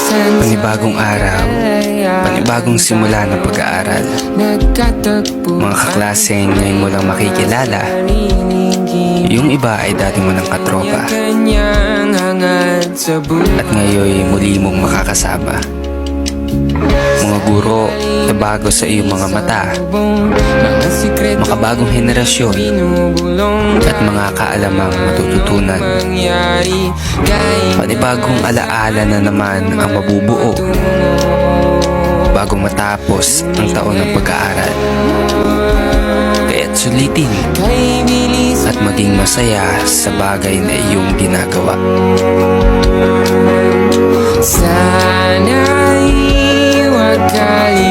Panibagong araw, panibagong simula ng pag-aaral. Mga kaklase ngayon mo lang makikilala. Yung iba ay dati mo ng katropa. At ngayon muli mong makakasama. Mga guro na bago sa iyong mga mata. Makabagong henerasyon at mga kaalamang matututunan. Panibagong alaala na naman ang mabubuo bago matapos ang taon ng pag-aaral. Kaya't sulitin at maging masaya sa bagay na iyong ginagawa. Sana'y huwag kalimutan